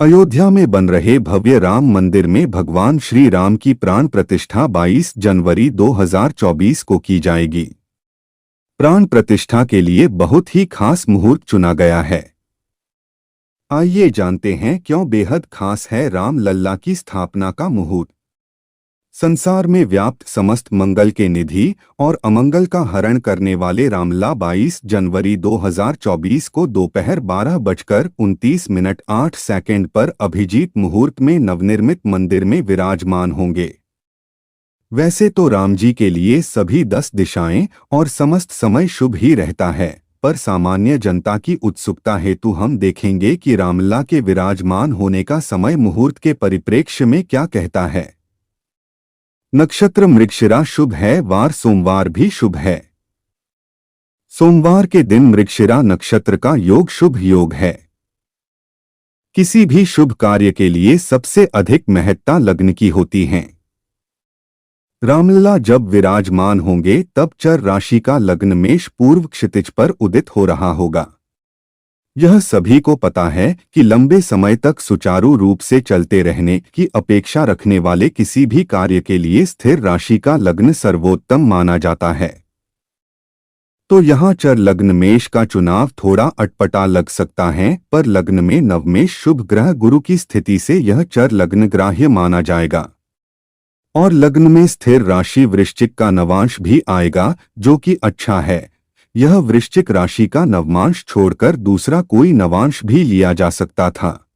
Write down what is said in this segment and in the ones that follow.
अयोध्या में बन रहे भव्य राम मंदिर में भगवान श्री राम की प्राण प्रतिष्ठा 22 जनवरी 2024 को की जाएगी। प्राण प्रतिष्ठा के लिए बहुत ही खास मुहूर्त चुना गया है। आइए जानते हैं क्यों बेहद खास है राम लल्ला की स्थापना का मुहूर्त। संसार में व्याप्त समस्त मंगल के निधि और अमंगल का हरण करने वाले रामलला 22 जनवरी 2024 को दोपहर 12:29 पर अभिजीत मुहूर्त में नवनिर्मित मंदिर में विराजमान होंगे। वैसे तो राम जी के लिए सभी 10 दिशाएं और समस्त समय शुभ ही रहता है, पर सामान्य जनता की उत्सुकता हेतु हम देखेंगे कि रामलला के विराजमान होने का समय मुहूर्त के परिप्रेक्ष्य में क्या कहता है। नक्षत्र मृगशिरा शुभ है, वार सोमवार भी शुभ है। सोमवार के दिन मृगशिरा नक्षत्र का योग शुभ योग है। किसी भी शुभ कार्य के लिए सबसे अधिक महत्ता लग्न की होती है। रामलला जब विराजमान होंगे तब चर राशि का लग्न मेष पूर्व क्षितिज पर उदित हो रहा होगा। यह सभी को पता है कि लंबे समय तक सुचारू रूप से चलते रहने की अपेक्षा रखने वाले किसी भी कार्य के लिए स्थिर राशि का लग्न सर्वोत्तम माना जाता है। तो यहाँ चर लग्न मेष का चुनाव थोड़ा अटपटा लग सकता है, पर लग्न में नवमेष शुभ ग्रह गुरु की स्थिति से यह चर लग्न ग्राह्य माना जाएगा। और लग्न में स्थिर राशि वृश्चिक का नवांश भी आएगा, जो कि अच्छा है। यह वृश्चिक राशि का नवमांश छोड़कर दूसरा कोई नवांश भी लिया जा सकता था,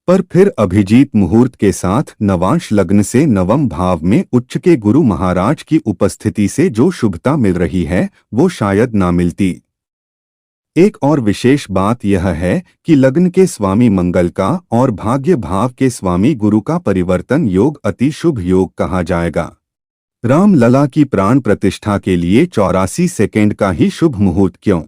पर फिर अभिजीत मुहूर्त के साथ नवांश लग्न से नवम भाव में उच्च के गुरु महाराज की उपस्थिति से जो शुभता मिल रही है वो शायद ना मिलती। एक और विशेष बात यह है कि लग्न के स्वामी मंगल का और भाग्य भाव के स्वामी गुरु का परिवर्तन योग अति शुभ योग कहा जाएगा। राम लला की प्राण प्रतिष्ठा के लिए 84 सेकेंड का ही शुभ मुहूर्त क्यों?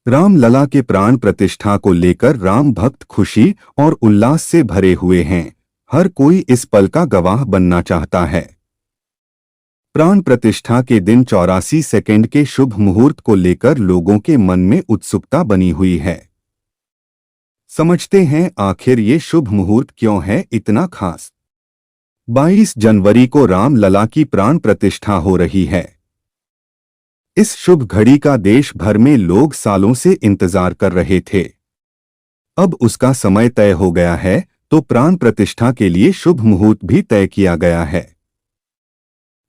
राम लला के प्राण प्रतिष्ठा को लेकर राम भक्त खुशी और उल्लास से भरे हुए हैं। हर कोई इस पल का गवाह बनना चाहता है। प्राण प्रतिष्ठा के दिन 84 सेकेंड के शुभ मुहूर्त को लेकर लोगों के मन में उत्सुकता बनी हुई है। समझते हैं आखिर ये शुभ मुहूर्त क्यों है इतना खास। 22 जनवरी को राम लला की प्राण प्रतिष्ठा हो रही है। इस शुभ घड़ी का देश भर में लोग सालों से इंतजार कर रहे थे। अब उसका समय तय हो गया है, तो प्राण प्रतिष्ठा के लिए शुभ मुहूर्त भी तय किया गया है।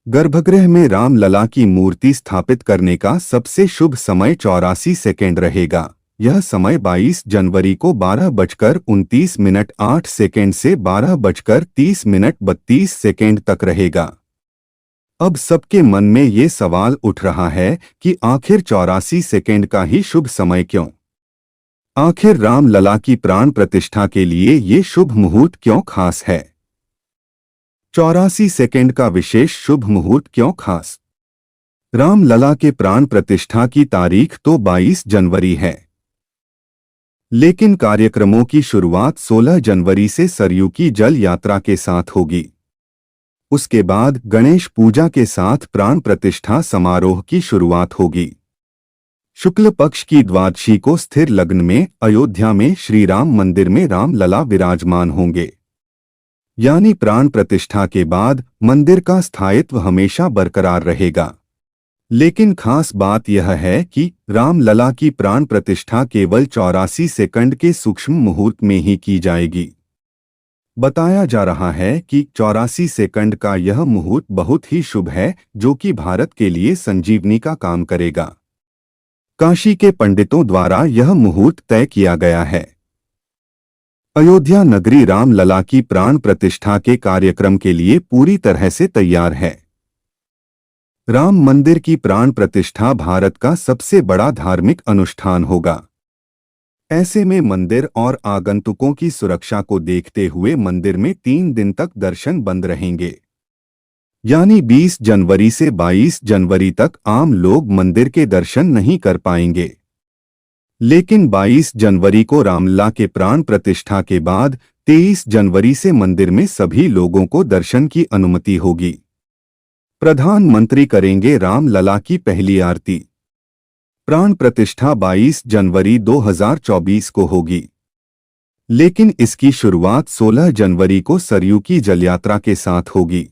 गर्भगृह में राम लला की मूर्ति स्थापित करने का सबसे शुभ समय 84 सेकेंड रहेगा। यह समय 22 जनवरी को 12:29 से 12:30 तक रहेगा। अब सबके मन में ये सवाल उठ रहा है कि आखिर 84 सेकेंड का ही शुभ समय क्यों? आखिर राम लला की प्राण प्रतिष्ठा के लिए ये शुभ मुहूर्त क्यों खास है? 84 सेकेंड का विशेष शुभ मुहूर्त क्यों खास? राम लला के प्राण प्रतिष्ठा की तारीख तो 22 जनवरी है, लेकिन कार्यक्रमों की शुरुआत 16 जनवरी से सरयू की जल यात्रा के साथ होगी। उसके बाद गणेश पूजा के साथ प्राण प्रतिष्ठा समारोह की शुरुआत होगी। शुक्ल पक्ष की द्वादशी को स्थिर लग्न में अयोध्या में श्री राम मंदिर में राम लला विराजमान होंगे। यानी प्राण प्रतिष्ठा के बाद मंदिर का स्थायित्व हमेशा बरकरार रहेगा। लेकिन खास बात यह है कि राम लला की प्राण प्रतिष्ठा केवल 84 सेकंड के सूक्ष्म मुहूर्त में ही की जाएगी। बताया जा रहा है कि 84 सेकंड का यह मुहूर्त बहुत ही शुभ है, जो कि भारत के लिए संजीवनी का काम करेगा। काशी के पंडितों द्वारा यह मुहूर्त तय किया गया है। अयोध्या नगरी राम लला की प्राण प्रतिष्ठा के कार्यक्रम के लिए पूरी तरह से तैयार है। राम मंदिर की प्राण प्रतिष्ठा भारत का सबसे बड़ा धार्मिक अनुष्ठान होगा। ऐसे में मंदिर और आगंतुकों की सुरक्षा को देखते हुए मंदिर में 3 दिन तक दर्शन बंद रहेंगे। यानी 20 जनवरी से 22 जनवरी तक आम लोग मंदिर के दर्शन नहीं कर पाएंगे। लेकिन 22 जनवरी को रामलला के प्राण प्रतिष्ठा के बाद 23 जनवरी से मंदिर में सभी लोगों को दर्शन की अनुमति होगी। प्रधानमंत्री करेंगे राम लला की पहली आरती। प्राण प्रतिष्ठा 22 जनवरी 2024 को होगी। लेकिन इसकी शुरुआत 16 जनवरी को सरयू की जलयात्रा के साथ होगी।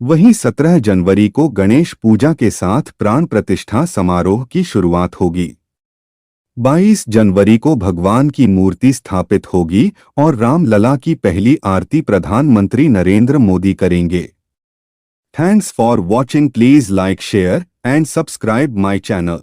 वहीं 17 जनवरी को गणेश पूजा के साथ प्राण प्रतिष्ठा समारोह की शुरुआत होगी। 22 जनवरी को भगवान की मूर्ति स्थापित होगी और रामलला की पहली आरती प्रधानमंत्री नरेंद्र मोदी करेंगे। Thanks for watching. Please like, share and subscribe my channel.